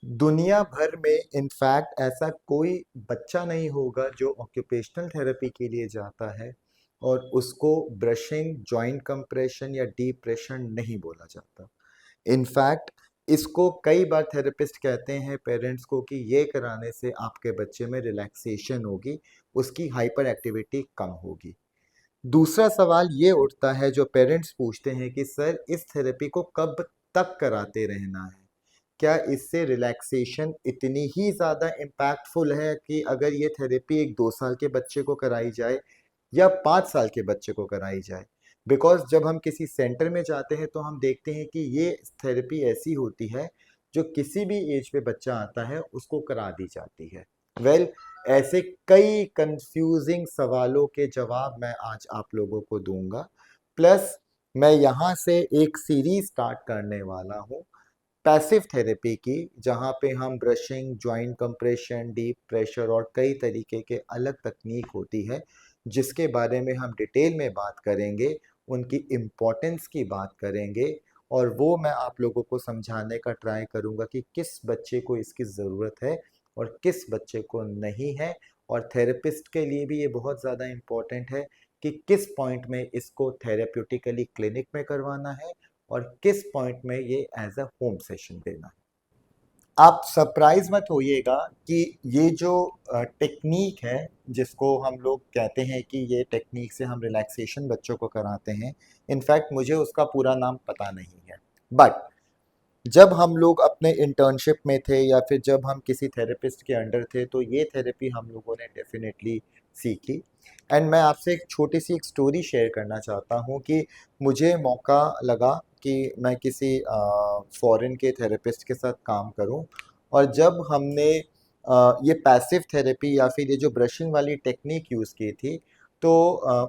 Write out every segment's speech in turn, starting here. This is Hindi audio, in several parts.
दुनिया भर में इनफैक्ट ऐसा कोई बच्चा नहीं होगा जो ऑक्यूपेशनल थेरेपी के लिए जाता है और उसको ब्रशिंग, जॉइंट कंप्रेशन या डीप प्रेशर नहीं बोला जाता। इनफैक्ट इसको कई बार थेरेपिस्ट कहते हैं पेरेंट्स को कि ये कराने से आपके बच्चे में रिलैक्सेशन होगी, उसकी हाइपर एक्टिविटी कम होगी। दूसरा सवाल ये उठता है जो पेरेंट्स पूछते हैं कि सर इस थेरेपी को कब तक कराते रहना है? क्या इससे रिलैक्सेशन इतनी ही ज़्यादा इम्पैक्टफुल है कि अगर ये थेरेपी एक 2 साल के बच्चे को कराई जाए या 5 साल के बच्चे को कराई जाए? बिकॉज जब हम किसी सेंटर में जाते हैं तो हम देखते हैं कि ये थेरेपी ऐसी होती है जो किसी भी एज पे बच्चा आता है उसको करा दी जाती है। वेल ऐसे कई कंफ्यूजिंग सवालों के जवाब मैं आज आप लोगों को दूंगा। प्लस मैं यहाँ से एक सीरीज स्टार्ट करने वाला हूँ पैसिव थेरेपी की, जहाँ पे हम brushing, joint compression, deep pressure और कई तरीके के अलग तकनीक होती है जिसके बारे में हम डिटेल में बात करेंगे, उनकी इम्पोर्टेंस की बात करेंगे और वो मैं आप लोगों को समझाने का ट्राई करूँगा कि किस बच्चे को इसकी ज़रूरत है और किस बच्चे को नहीं है। और थेरेपिस्ट के लिए भी ये बहुत ज़्यादा इम्पोर्टेंट है कि किस पॉइंट में इसको थेरेप्यूटिकली क्लिनिक में करवाना है और किस पॉइंट में ये एज अ होम सेशन देना है। आप सरप्राइज मत होइएगा कि ये जो टेक्निक है जिसको हम लोग कहते हैं कि ये टेक्निक से हम रिलैक्सेशन बच्चों को कराते हैं, इनफैक्ट मुझे उसका पूरा नाम पता नहीं है। बट जब हम लोग अपने इंटर्नशिप में थे या फिर जब हम किसी थेरेपिस्ट के अंडर थे तो ये थेरेपी हम लोगों ने डेफिनेटली सीखी। एंड मैं आपसे एक छोटी सी एक स्टोरी शेयर करना चाहता हूँ कि मुझे मौका लगा कि मैं किसी फॉरेन के थेरेपिस्ट के साथ काम करूँ। और जब हमने ये पैसिव थेरेपी या फिर ये जो ब्रशिंग वाली टेक्निक यूज़ की थी तो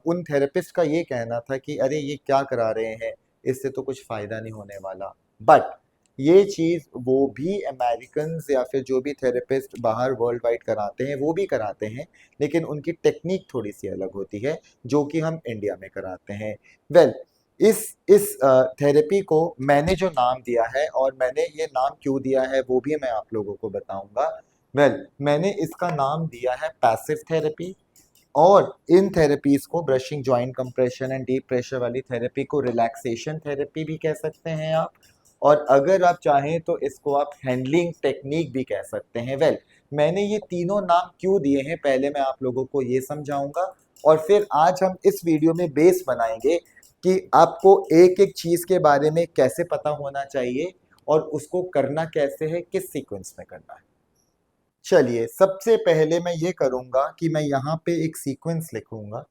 उन थेरेपिस्ट का ये कहना था कि अरे ये क्या करा रहे हैं, इससे तो कुछ फ़ायदा नहीं होने वाला। बट ये चीज़ वो भी अमेरिकन्स या फिर जो भी थेरेपिस्ट बाहर वर्ल्ड वाइड कराते हैं वो भी कराते हैं, लेकिन उनकी टेक्निक थोड़ी सी अलग होती है जो कि हम इंडिया में कराते हैं। वेल इस थेरेपी को मैंने जो नाम दिया है और मैंने ये नाम क्यों दिया है वो भी मैं आप लोगों को बताऊंगा। मैंने इसका नाम दिया है पैसिव थेरेपी। और इन थेरेपीज को brushing, joint compression and deep pressure वाली थेरेपी को रिलैक्सेशन थेरेपी भी कह सकते हैं आप। और अगर आप चाहें तो इसको आप हैंडलिंग टेक्निक भी कह सकते हैं। मैंने ये तीनों नाम क्यों दिए हैं पहले मैं आप लोगों को ये समझाऊंगा और फिर आज हम इस वीडियो में बेस बनाएंगे कि आपको एक एक चीज के बारे में कैसे पता होना चाहिए और उसको करना कैसे है, किस सीक्वेंस में करना है। चलिए सबसे पहले मैं ये करूंगा कि मैं यहाँ पे एक सीक्वेंस लिखूंगा।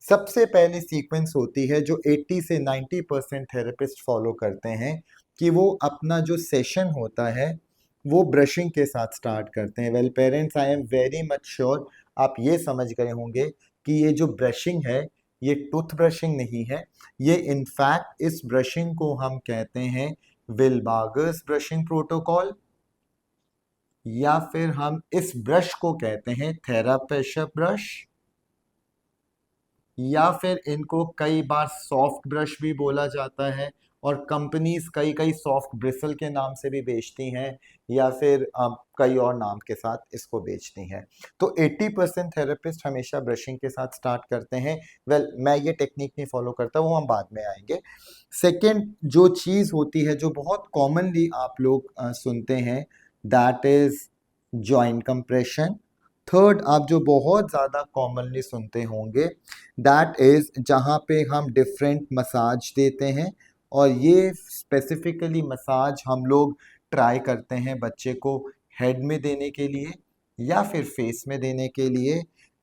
सबसे पहले सीक्वेंस होती है जो 80 से 90% थेरेपिस्ट फॉलो करते हैं कि वो अपना जो सेशन होता है वो ब्रशिंग के साथ स्टार्ट करते हैं। Well parents, I am very much sure आप ये समझ गए होंगे कि ये जो ब्रशिंग है ये टूथ ब्रशिंग नहीं है। ये इनफैक्ट इस ब्रशिंग को हम कहते हैं विलबागर्स ब्रशिंग प्रोटोकॉल, या फिर हम इस ब्रश को कहते हैं थेरापेशा ब्रश, या फिर इनको कई बार सॉफ्ट ब्रश भी बोला जाता है। और कंपनीज कई कई सॉफ्ट ब्रिसल के नाम से भी बेचती हैं या फिर कई और नाम के साथ इसको बेचती हैं। तो 80% थेरेपिस्ट हमेशा ब्रशिंग के साथ स्टार्ट करते हैं। मैं ये टेक्निक नहीं फॉलो करता, वो हम बाद में आएंगे। सेकेंड जो चीज़ होती है जो बहुत कॉमनली आप लोग सुनते हैं, that is joint compression. Third आप जो बहुत ज़्यादा कॉमनली सुनते होंगे, दैट इज़ जहाँ पे हम डिफरेंट मसाज देते हैं। और ये स्पेसिफिकली मसाज हम लोग ट्राई करते हैं बच्चे को हेड में देने के लिए या फिर फेस में देने के लिए।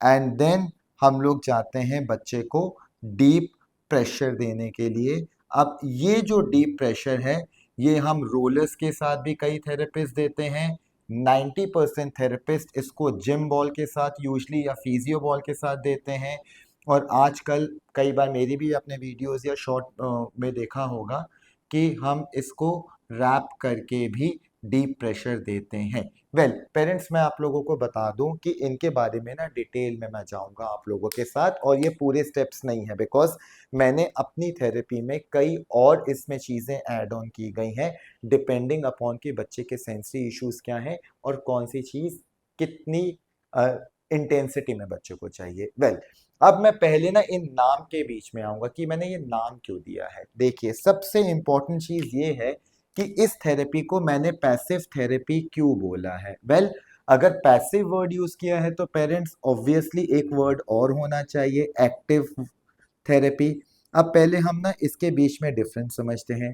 एंड देन हम लोग जाते हैं बच्चे को डीप प्रेशर देने के लिए। अब ये जो डीप प्रेशर है ये हम रोलर्स के साथ भी कई थेरेपिस्ट देते हैं। 90% थेरेपिस्ट इसको जिम बॉल के साथ यूजली या फिजियो बॉल के साथ देते हैं। और आजकल कई बार मेरी भी अपने वीडियोस या शॉर्ट में देखा होगा कि हम इसको रैप करके भी डीप प्रेशर देते हैं। वेल पेरेंट्स, मैं आप लोगों को बता दूं कि इनके बारे में ना डिटेल में मैं जाऊंगा आप लोगों के साथ, और ये पूरे स्टेप्स नहीं है बिकॉज मैंने अपनी थेरेपी में कई और इसमें चीज़ें ऐड ऑन की गई हैं डिपेंडिंग अपॉन कि बच्चे के सेंसरी इश्यूज क्या हैं और कौन सी चीज़ कितनी इंटेंसिटी में बच्चे को चाहिए। वेल अब मैं पहले ना इन नाम के बीच में आऊंगा कि मैंने ये नाम क्यों दिया है। देखिए सबसे इंपॉर्टेंट चीज ये है कि इस थेरेपी को मैंने पैसिव थेरेपी क्यों बोला है। वेल अगर पैसिव वर्ड यूज किया है तो पेरेंट्स ऑब्वियसली एक वर्ड और होना चाहिए, एक्टिव थेरेपी। अब पहले हम ना इसके बीच में डिफरेंस समझते हैं।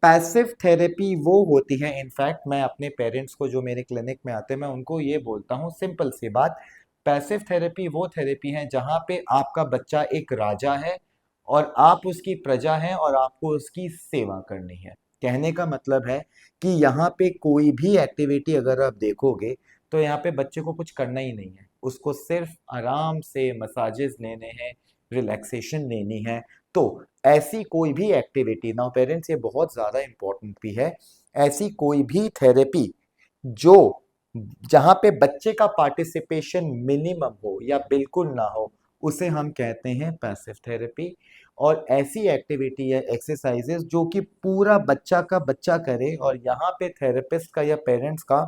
पैसिव थेरेपी वो होती है, इनफैक्ट मैं अपने पेरेंट्स को जो मेरे क्लिनिक में आते हैं मैं उनको ये बोलता हूँ सिंपल सी बात, पैसिव थेरेपी वो थेरेपी है जहाँ पे आपका बच्चा एक राजा है और आप उसकी प्रजा हैं और आपको उसकी सेवा करनी है। कहने का मतलब है कि यहाँ पे कोई भी एक्टिविटी अगर आप देखोगे तो यहाँ पे बच्चे को कुछ करना ही नहीं है, उसको सिर्फ आराम से मसाजेस लेने हैं, रिलैक्सेशन लेनी है। तो ऐसी कोई भी एक्टिविटी, नाउ पेरेंट्स ये बहुत ज़्यादा इंपॉर्टेंट भी है, ऐसी कोई भी थेरेपी जो जहाँ पे बच्चे का पार्टिसिपेशन मिनिमम हो या बिल्कुल ना हो उसे हम कहते हैं पैसिव थेरेपी। और ऐसी एक्टिविटी या एक्सरसाइजेस जो कि पूरा बच्चा का बच्चा करे और यहाँ पे थेरेपिस्ट का या पेरेंट्स का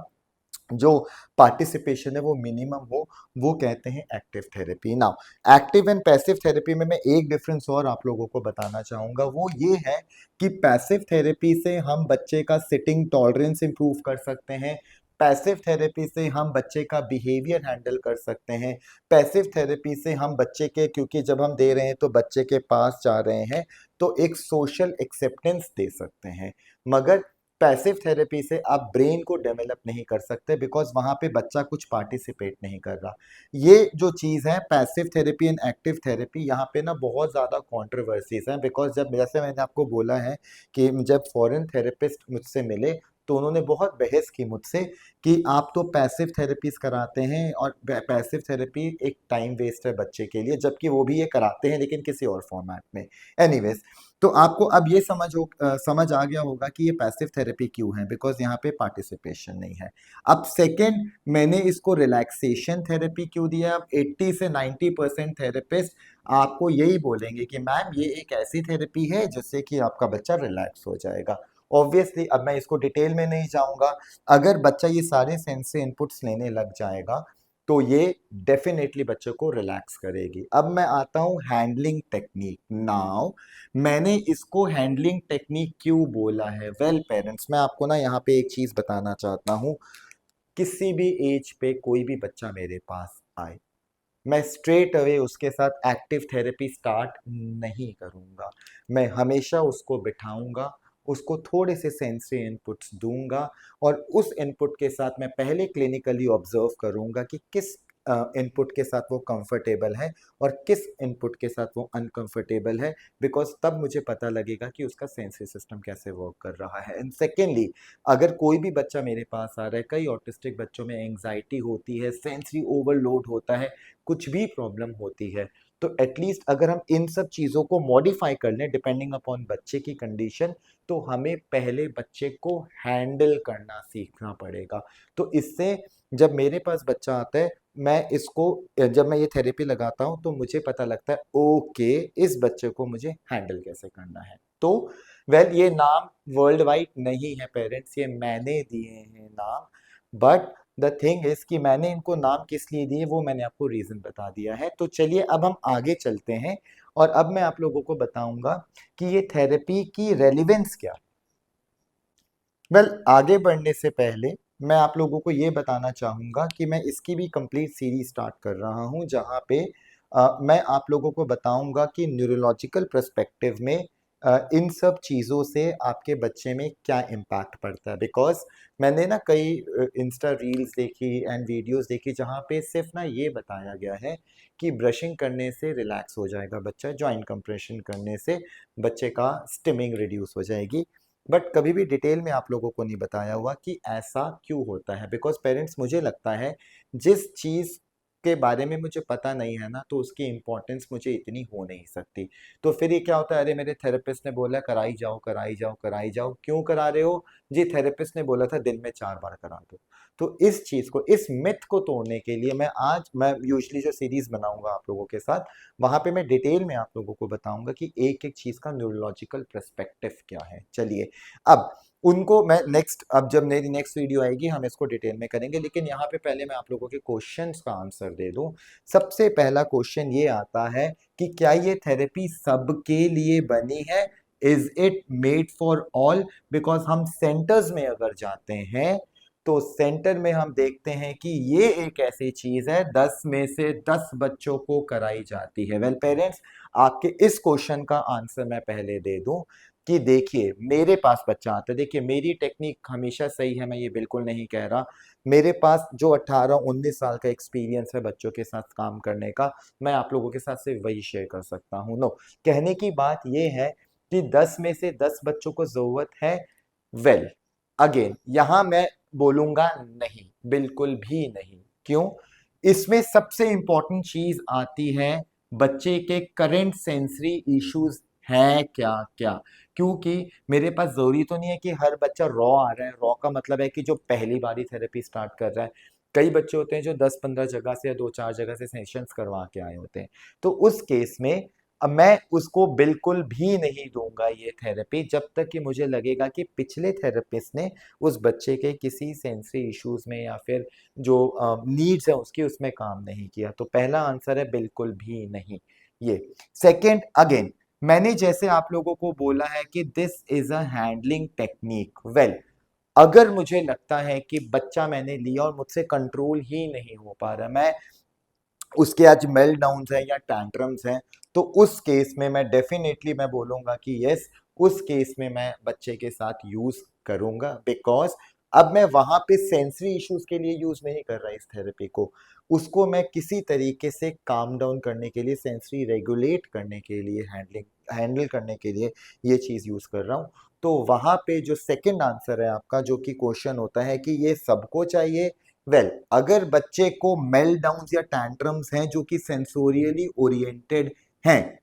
जो पार्टिसिपेशन है वो मिनिमम हो, वो कहते हैं active therapy. Now active and passive therapy में मैं एक डिफरेंस और आप लोगों को बताना चाहूंगा, वो ये है कि पैसिव थेरेपी से हम बच्चे का सिटिंग टॉलरेंस इंप्रूव कर सकते हैं, पैसिव थेरेपी से हम बच्चे का बिहेवियर हैंडल कर सकते हैं, पैसिव थेरेपी से हम बच्चे के, क्योंकि जब हम दे रहे हैं तो बच्चे के पास जा रहे हैं तो एक सोशल एक्सेप्टेंस दे सकते हैं। मगर पैसिव थेरेपी से आप ब्रेन को डेवलप नहीं कर सकते बिकॉज वहां पे बच्चा कुछ पार्टिसिपेट नहीं कर रहा। ये जो चीज़ है passive therapy and active therapy, यहाँ पे ना बहुत ज़्यादा कंट्रोवर्सीज हैं बिकॉज जब, जैसे मैंने आपको बोला है कि जब फॉरेन थेरेपिस्ट मुझसे मिले तो उन्होंने बहुत बहस की मुझसे कि आप तो पैसिव थेरेपीज कराते हैं और पैसिव थेरेपी एक टाइम वेस्ट है बच्चे के लिए, जबकि वो भी ये कराते हैं लेकिन किसी और फॉर्मेट में। एनीवेज, तो आपको अब ये समझ आ गया होगा कि ये पैसिव थेरेपी क्यों है, बिकॉज यहाँ पे पार्टिसिपेशन नहीं है। अब सेकंड, मैंने इसको रिलैक्सेशन थेरेपी क्यों दिया। अब 80 से 90% थेरेपिस्ट आपको यही बोलेंगे कि मैम ये एक ऐसी थेरेपी है जिससे कि आपका बच्चा रिलैक्स हो जाएगा। ऑब्वियसली अब मैं इसको डिटेल में नहीं जाऊंगा, अगर बच्चा ये सारे सेंसरी इनपुट्स लेने लग जाएगा तो ये डेफिनेटली बच्चे को रिलैक्स करेगी। अब मैं आता हूँ हैंडलिंग टेक्निक। नाउ मैंने इसको हैंडलिंग टेक्निक क्यों बोला है। वेल पेरेंट्स, मैं आपको ना यहाँ पे एक चीज बताना चाहता हूँ, किसी भी एज पे कोई भी बच्चा मेरे पास आए, मैं स्ट्रेट अवे उसके साथ एक्टिव थेरेपी स्टार्ट नहीं करूंगा। मैं हमेशा उसको बिठाऊंगा, उसको थोड़े से सेंसरी इनपुट्स दूंगा और उस इनपुट के साथ मैं पहले क्लिनिकली ऑब्जर्व करूंगा कि किस इनपुट के साथ वो कंफर्टेबल है और किस इनपुट के साथ वो अनकंफर्टेबल है, बिकॉज तब मुझे पता लगेगा कि उसका सेंसरी सिस्टम कैसे वर्क कर रहा है। एंड सेकेंडली, अगर कोई भी बच्चा मेरे पास आ रहा है, कई ऑटिस्टिक बच्चों में एंग्जाइटी होती है, सेंसरी ओवरलोड होता है, कुछ भी प्रॉब्लम होती है, तो एटलीस्ट अगर हम इन सब चीज़ों को मॉडिफाई कर लें डिपेंडिंग अपॉन बच्चे की कंडीशन, तो हमें पहले बच्चे को हैंडल करना सीखना पड़ेगा। तो इससे जब मेरे पास बच्चा आता है, मैं इसको, जब मैं ये थेरेपी लगाता हूँ तो मुझे पता लगता है ओके इस बच्चे को मुझे हैंडल कैसे करना है। तो वेल ये नाम वर्ल्ड वाइड नहीं है पेरेंट्स, ये मैंने दिए हैं नाम, बट द थिंग इज कि मैंने इनको नाम किस लिए दिए वो मैंने आपको रीजन बता दिया है। तो चलिए अब हम आगे चलते हैं और अब मैं आप लोगों को बताऊंगा कि ये थेरेपी की रेलिवेंस क्या। वेल आगे बढ़ने से पहले मैं आप लोगों को ये बताना चाहूंगा कि मैं इसकी भी कंप्लीट सीरीज स्टार्ट कर रहा हूं जहां पे मैं आप लोगों को बताऊंगा कि न्यूरोलॉजिकल पर्सपेक्टिव में इन सब चीज़ों से आपके बच्चे में क्या इम्पैक्ट पड़ता है। बिकॉज मैंने ना कई इंस्टा रील्स देखी एंड वीडियोस देखी जहाँ पे सिर्फ ना ये बताया गया है कि ब्रशिंग करने से रिलैक्स हो जाएगा बच्चा, जॉइंट कंप्रेशन करने से बच्चे का स्टिमिंग रिड्यूस हो जाएगी, बट कभी भी डिटेल में आप लोगों को नहीं बताया हुआ कि ऐसा क्यों होता है। बिकॉज पेरेंट्स, मुझे लगता है जिस चीज़ के बारे में मुझे पता नहीं है ना, तो उसकी इम्पोर्टेंस मुझे इतनी हो नहीं सकती। तो फिर ये क्या होता है, अरे मेरे थेरेपिस्ट ने बोला कराई जाओ कराई जाओ कराई जाओ, क्यों करा रहे हो जी, थेरेपिस्ट ने बोला था दिन में 4 बार करा दो। तो इस चीज को, इस मिथ को तोड़ने के लिए मैं यूजली जो सीरीज बनाऊंगा आप लोगों के साथ, वहां पे मैं डिटेल में आप लोगों को बताऊंगा कि एक एक चीज का न्यूरोलॉजिकल पर्सपेक्टिव क्या है। चलिए, अब उनको मैं नेक्स्ट, अब जब मेरी नेक्स्ट वीडियो आएगी हम इसको डिटेल में करेंगे, लेकिन यहाँ पे पहले मैं आप लोगों के क्वेश्चंस का आंसर दे दूं। सबसे पहला क्वेश्चन ये आता है कि क्या ये थेरेपी सबके लिए बनी है, is it made for all? Because हम सेंटर्स में अगर जाते हैं तो सेंटर में हम देखते हैं कि ये एक ऐसी चीज है 10 में से 10 बच्चों को कराई जाती है। वेल पेरेंट्स, आपके इस क्वेश्चन का आंसर मैं पहले दे दूं कि देखिए मेरे पास बच्चा आता है, देखिए मेरी टेक्निक हमेशा सही है, मैं ये बिल्कुल नहीं कह रहा। मेरे पास जो 18-19 साल का एक्सपीरियंस है बच्चों के साथ काम करने का, मैं आप लोगों के साथ सिर्फ वही शेयर कर सकता हूँ। नो, कहने की बात ये है कि 10 में से 10 बच्चों को जरूरत है। वेल अगेन यहां मैं बोलूंगा नहीं, बिल्कुल भी नहीं। क्यों? इसमें सबसे इंपॉर्टेंट चीज आती है बच्चे के करंट सेंसरी इश्यूज हैं क्या क्या। क्योंकि मेरे पास जरूरी तो नहीं है कि हर बच्चा रॉ आ रहा है, रॉ का मतलब है कि जो पहली बार ही थेरेपी स्टार्ट कर रहा है। कई बच्चे होते हैं जो 10-15 जगह से या 2-4 जगह से सेशंस करवा के आए होते हैं। तो उस केस में अब मैं उसको बिल्कुल भी नहीं दूंगा ये थेरेपी, जब तक कि मुझे लगेगा कि पिछले थेरेपिस्ट ने उस बच्चे के किसी सेंसरी इश्यूज में या फिर जो नीड्स है उसकी, उसमें काम नहीं किया। तो पहला आंसर है बिल्कुल भी नहीं ये। सेकंड, अगेन मैंने जैसे आप लोगों को बोला है कि this is a handling technique. Well अगर मुझे लगता है कि बच्चा मैंने लिया और मुझसे कंट्रोल ही नहीं हो पा रहा, मैं उसके आज मेल्टडाउन्स हैं या टैंट्रम्स हैं, तो उस केस में मैं डेफिनेटली मैं बोलूंगा कि यस, उस केस में मैं बच्चे के साथ यूज करूंगा। बिकॉज अब मैं वहां पे सेंसरी इश्यूज के लिए यूज नहीं कर रहा इस थेरेपी को, उसको मैं किसी तरीके से काम डाउन करने के लिए, सेंसरी रेगुलेट करने के लिए, हैंडल करने के लिए ये चीज यूज कर रहा हूँ। तो वहां पे जो सेकंड आंसर है आपका, जो कि क्वेश्चन होता है कि ये सबको चाहिए, वेल अगर बच्चे को मेल्टडाउन्स या टैंट्रम्स हैं जो कि सेंसोरियली ओरिएंटेड हैं,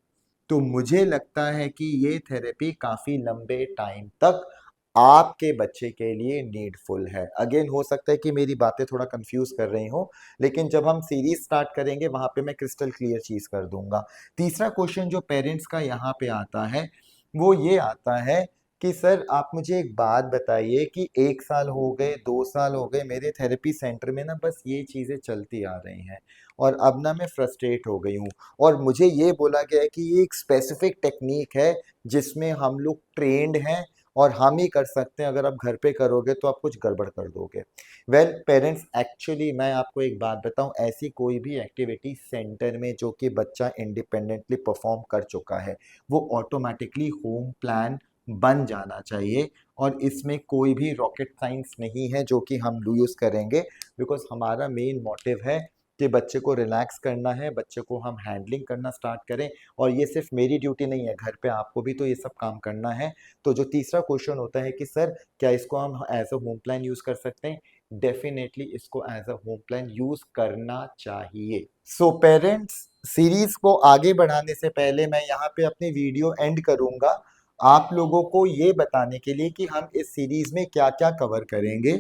तो मुझे लगता है कि ये थेरेपी काफी लंबे टाइम तक आपके बच्चे के लिए नीडफुल है। अगेन हो सकता है कि मेरी बातें थोड़ा कंफ्यूज कर रही हो, लेकिन जब हम सीरीज स्टार्ट करेंगे वहां पे मैं क्रिस्टल क्लियर चीज कर दूंगा। तीसरा क्वेश्चन जो पेरेंट्स का यहाँ पे आता है वो ये आता है कि सर आप मुझे एक बात बताइए कि 1 साल हो गए, 2 साल हो गए मेरे थेरेपी सेंटर में ना बस ये चीजें चलती आ रही हैं, और अब ना मैं फ्रस्ट्रेट हो गई हूँ, और मुझे ये बोला गया है कि ये एक स्पेसिफिक टेक्निक है जिसमें हम लोग ट्रेंड हैं और हम ही कर सकते हैं, अगर आप घर पे करोगे तो आप कुछ गड़बड़ कर दोगे। वेल पेरेंट्स, एक्चुअली मैं आपको एक बात बताऊं, ऐसी कोई भी एक्टिविटी सेंटर में जो कि बच्चा इंडिपेंडेंटली परफॉर्म कर चुका है वो ऑटोमेटिकली होम प्लान बन जाना चाहिए, और इसमें कोई भी रॉकेट साइंस नहीं है जो कि हम यूज करेंगे। बिकॉज हमारा मेन मोटिव है कि बच्चे को रिलैक्स करना है, बच्चे को हम हैंडलिंग करना स्टार्ट करें, और ये सिर्फ मेरी ड्यूटी नहीं है, घर पे आपको भी तो ये सब काम करना है। तो जो तीसरा क्वेश्चन होता है कि सर क्या इसको हम as a home plan use कर सकते हैं, डेफिनेटली इसको as a home plan use करना चाहिए। सो पेरेंट्स, सीरीज को आगे बढ़ाने से पहले मैं यहाँ पे अपनी वीडियो एंड करूंगा, आप लोगों को ये बताने के लिए कि हम इस सीरीज में क्या क्या कवर करेंगे।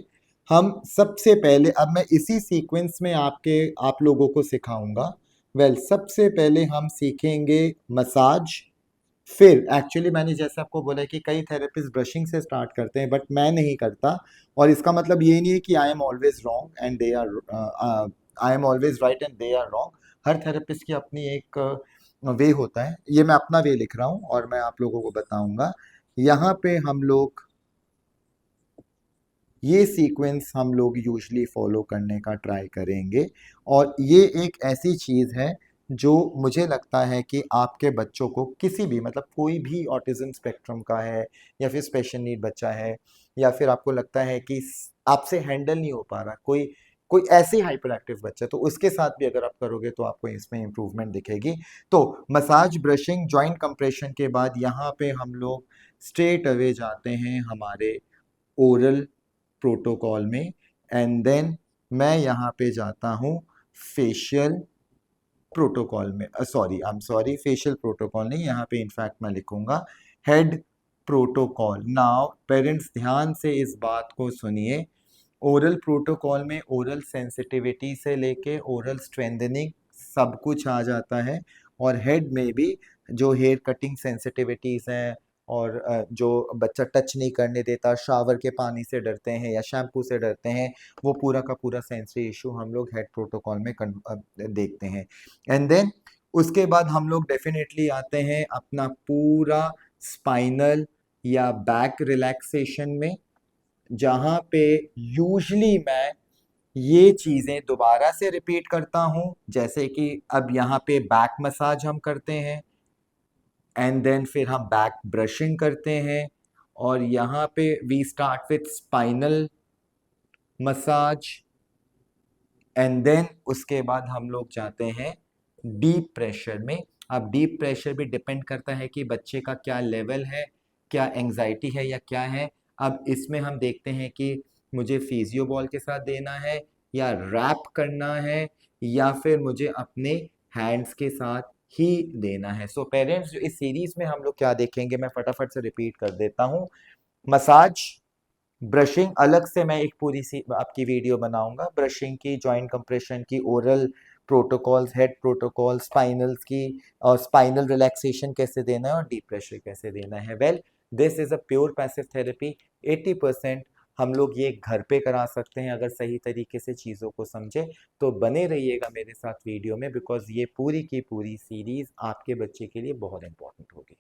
हम सबसे पहले, अब मैं इसी सीक्वेंस में आप लोगों को सिखाऊंगा। वेल सबसे पहले हम सीखेंगे मसाज। फिर एक्चुअली मैंने जैसे आपको बोला है कि कई थेरेपिस्ट ब्रशिंग से स्टार्ट करते हैं, बट मैं नहीं करता, और इसका मतलब ये नहीं है कि I am always wrong and they are, I am always right and they are wrong. हर थेरेपिस्ट की अपनी एक वे होता है, ये मैं अपना वे लिख रहा हूँ और मैं आप लोगों को बताऊंगा। यहाँ पे हम लोग ये सीक्वेंस हम लोग यूजली फॉलो करने का ट्राई करेंगे, और ये एक ऐसी चीज़ है जो मुझे लगता है कि आपके बच्चों को किसी भी, मतलब कोई भी ऑटिज्म स्पेक्ट्रम का है या फिर स्पेशल नीड बच्चा है, या फिर आपको लगता है कि आपसे हैंडल नहीं हो पा रहा कोई कोई ऐसे हाइपर एक्टिव बच्चा, तो उसके साथ भी अगर आप करोगे तो आपको इसमें इंप्रूवमेंट दिखेगी। तो मसाज, ब्रशिंग, जॉइंट कंप्रेशन के बाद यहाँ पे हम लोग स्ट्रेट अवे जाते हैं हमारे ओरल प्रोटोकॉल में, एंड देन मैं यहाँ पे जाता हूँ फेशियल प्रोटोकॉल में, sorry I am sorry, facial protocol नहीं, यहाँ पे इनफैक्ट मैं लिखूंगा हेड प्रोटोकॉल। नाउ पेरेंट्स ध्यान से इस बात को सुनिए, ओरल प्रोटोकॉल में ओरल सेंसिटिविटी से लेके ओरल स्ट्रेंथनिंग सब कुछ आ जाता है, और हेड में भी जो हेयर कटिंग सेंसिटिविटीज़ हैं, और जो बच्चा टच नहीं करने देता, शावर के पानी से डरते हैं या शैम्पू से डरते हैं, वो पूरा का पूरा सेंसरी इशू हम लोग हेड प्रोटोकॉल में देखते हैं। एंड देन उसके बाद हम लोग डेफिनेटली आते हैं अपना पूरा स्पाइनल या बैक रिलैक्सेशन में, जहाँ पे यूजली मैं ये चीज़ें दोबारा से रिपीट करता हूँ, जैसे कि अब यहाँ पे बैक मसाज हम करते हैं, एंड देन फिर हम बैक ब्रशिंग करते हैं, और यहाँ पे we start with spinal massage, and then उसके बाद हम लोग जाते हैं डीप प्रेशर में। अब डीप प्रेशर भी डिपेंड करता है कि बच्चे का क्या लेवल है, क्या एंजाइटी है या क्या है। अब इसमें हम देखते हैं कि मुझे फिजियो बॉल के साथ देना है, या रैप करना है, या फिर मुझे अपने हैंड्स के साथ ही देना है। सो पेरेंट्स, इस सीरीज में हम लोग क्या देखेंगे, मैं फटाफट से रिपीट कर देता हूँ। मसाज, ब्रशिंग अलग से मैं एक पूरी सी आपकी वीडियो बनाऊंगा, ब्रशिंग की, जॉइंट कंप्रेशन की, ओरल प्रोटोकॉल्स, हेड प्रोटोकॉल, स्पाइनल्स की, और स्पाइनल रिलैक्सेशन कैसे देना है और डीप प्रेशर कैसे देना है। Well, this is a pure passive therapy. 80% हम लोग ये घर पे करा सकते हैं अगर सही तरीके से चीज़ों को समझे। तो बने रहिएगा मेरे साथ वीडियो में, बिकॉज ये पूरी की पूरी सीरीज आपके बच्चे के लिए बहुत इंपॉर्टेंट होगी।